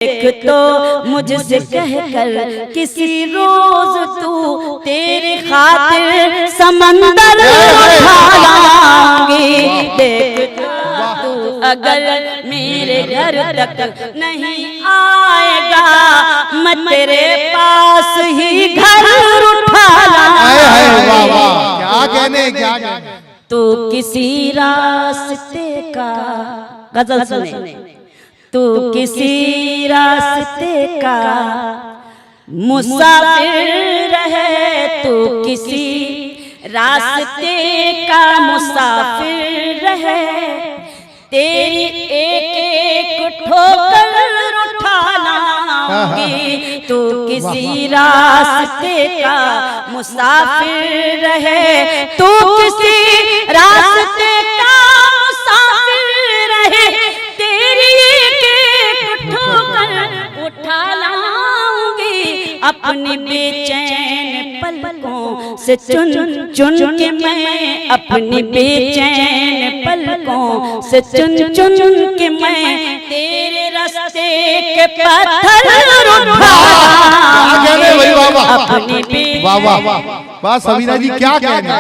देख तो मुझसे कहकर किसी रोज तू तेरे खातिर समंदर उठा लाऊंगी। देख तू अगर मेरे घर तक नहीं आएगा मैं तेरे पास ही घर उठा लाऊंगी। क्या कहने तू किसी रास्ते का गजल सुने, तू किसी रास्ते का मुसाफिर रहे, तू किसी रास्ते का मुसाफिर रहे, तेरी एक एक ठोकर उठा लाऊंगी। तू किसी रास्ते का मुसाफिर रहे, तू किसी रास्ते का मुसाफिर रहे, तेरी उठा लाऊंगी। अपनी बेचैन पलकों से चुन चुन के मैं, अपनी बेचैन पलकों से चुन चुन के मैं तेरे रास्ते के पत्थर उठा समीरा जी क्या कहने।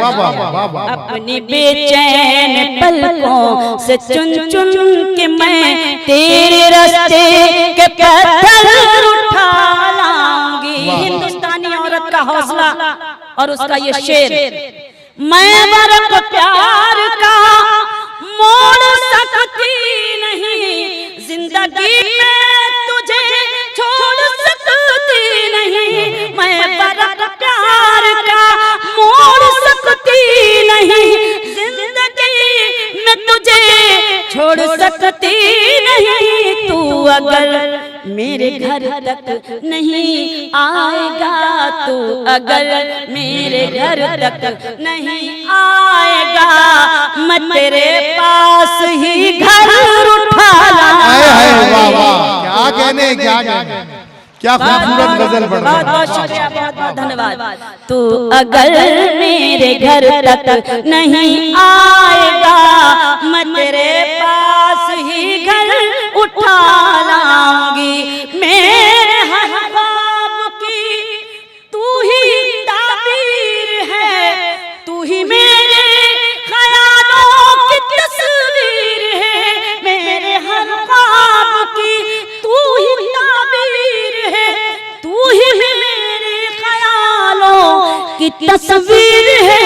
अपनी बेचैन पलकों से चुन चुन के मैं तेरे रास्ते के पत्थर उठा लाऊंगी। हिंदुस्तानी औरत का हौसला और उसका ये शेर, मैं बरक प्यार का मोड़ सकती नहीं, जिंदगी में तुझे छोड़ सकती नहीं। मैं बरक प्यार का मोड़ सकती नहीं, जिंदगी में तुझे छोड़ सकती नहीं। तू अगर मेरे घर तक नहीं आएगा, तू अगर मेरे घर तक नहीं आएगा मैं तेरे पास ही घर उठा लाऊंगा। क्या कहने, क्या कहने, क्या खूबसूरत गजल पढ़ रहे हैं। बहुत शुक्रिया, बहुत बहुत धन्यवाद। तू अगर मेरे घर तक नहीं आएगा मैं तेरे पास ही घर उठा लाऊंगी। मेरे हर ख्वाब की तू ही ताबीर है, तू ही मेरे ख्यालों की तस्वीर है। मेरे हर ख्वाब की तू ही ताबीर है, तू ही मेरे ख्यालों की तस्वीर है।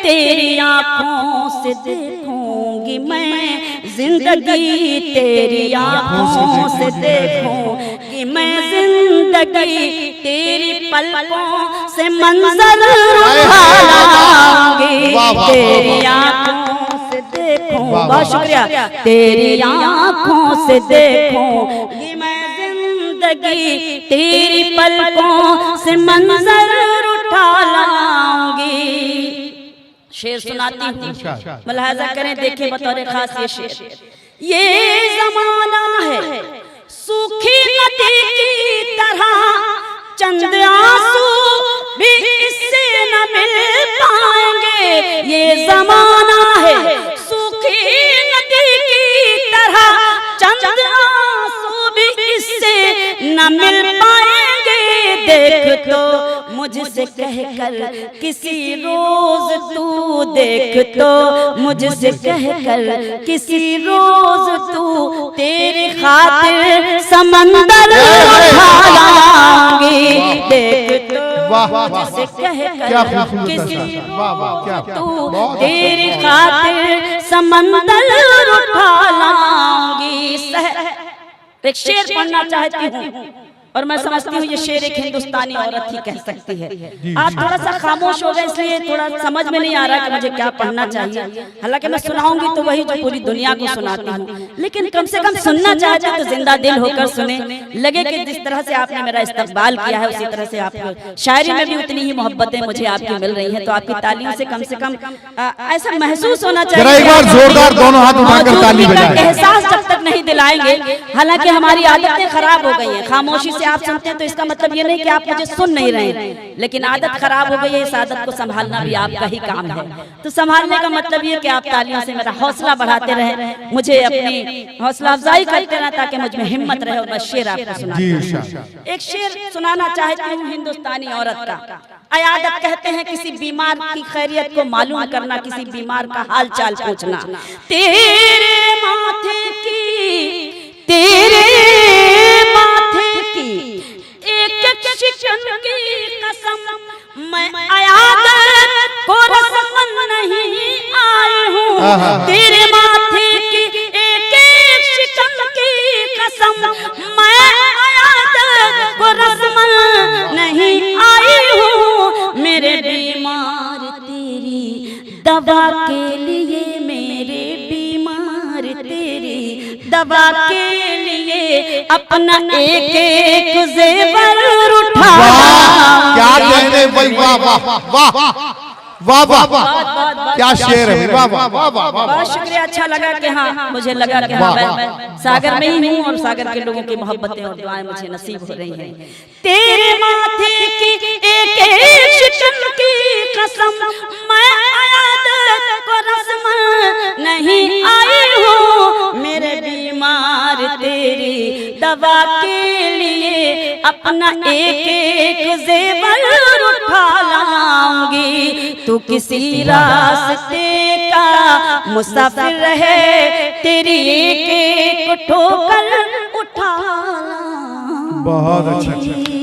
तेरी आंखों से देखूंगी मैं जिंदगी, तेरी आंखों से देखूंगी मैं जिंदगी, तेरी पलकों से मंजर उठा लाऊंगी। तेरी आंखों से देखूं, बहुत शुक्रिया, तेरी आंखों से देखूंगी मैं जिंदगी, तेरी पलकों से मंजर उठा लाऊंगी। शेर सुनाती हूँ, मुलाहाजा करें, देखें बतौर खास ये शेर। ये जमाना है सूखी नदी की तरह, चंद आंसू भी इससे न मिल पाएंगे। ये जमाना है सूखी नदी की तरह, चंद आंसू भी इससे न मिल पाएंगे। देख तो मुझसे कहकर किसी रोज तू, देख तो मुझसे कहकर किसी रोज तू तेरे खातिर समंदर उठा लाऊंगी। देख तो मुझसे कहकर किसी रोज तू तेरे खातिर समंदर उठा लाऊंगी। एक शेर पढ़ना चाहती हूँ और मैं समझती हूँ ये शेर एक हिंदुस्तानी औरत ही कह सकती है। आप थोड़ा सा खामोश हो गए इसलिए थोड़ा समझ में नहीं आ रहा कि मुझे क्या पढ़ना चाहिए। हालांकि मैं सुनाऊंगी तो वही जो पूरी दुनिया को सुनाती हूँ, लेकिन कम से कम सुनना चाहते तो जिंदा दिल होकर सुने। लगे कि जिस तरह से आपने मेरा इस्तकबाल किया है उसी तरह से आप शायरी में भी उतनी ही मोहब्बतें मुझे आपकी मिल रही हैं, तो आपकी तालियों से कम ऐसा महसूस होना चाहिए। एक बार जोरदार दोनों हाथ उठाकर ताली बजाएं। एहसास जब तक नहीं दिलाएंगे, हालांकि हमारी आदतें खराब हो गई हैं, खामोशी से से आप सुनते हैं तो इसका मतलब ये नहीं कि आप मुझे सुन नहीं रहे हैं, लेकिन आदत खराब हो गई है। इस आदत को संभालना भी आपका ही काम है। तो संभालने का मतलब ये कि आप तालियों से मेरा हौसला बढ़ाते रहे, मुझे अपनी हौसला अफजाई करते रहे ताकि मुझ में हिम्मत रहे। और मैं शेर आपको सुनाती एक शेर सुनाना चाहती हूँ हिंदुस्तानी औरत का। अयादत कहते हैं किसी बीमार की खैरियत को मालूम करना, किसी बीमार का हाल चाल पूछना। तेरे माथे की, तेरे माथे की एक एक शिकन की कसम, मैं अयादत को रस्म नहीं आई हूँ। तेरे माथे की एक एक शिकन की कसम, मैं अयादत को रस्म नहीं आई हूँ। मेरे बीमार तेरी दवा के लिए, मेरे बीमार तेरी दवा के लिए अपना एक एक जेवर उठा। क्या कहने भाई, वाह वाह वाह वाह वाह वाह, क्या शेर है, वाह वाह वाह वाह। बहुत शुक्रिया, अच्छा लगा कि हाँ, मुझे लगा कि हाँ मैं सागर में ही हूँ और सागर के लोगों की मोहब्बतें और दुआएं मुझे नसीब हो रही हैं। तेरे माथे की एक एक शिकन की कसम, मैं अयादत को रस्म नहीं आई हूँ। मेरे बीमार तेरी दवा के लिए अपना एक एक जेवर उठा लाऊंगी। तू किसी रास्ते का मुसाफिर रहे, तेरी एक एक ठोकर उठा लाऊंगी। बहुत अच्छा।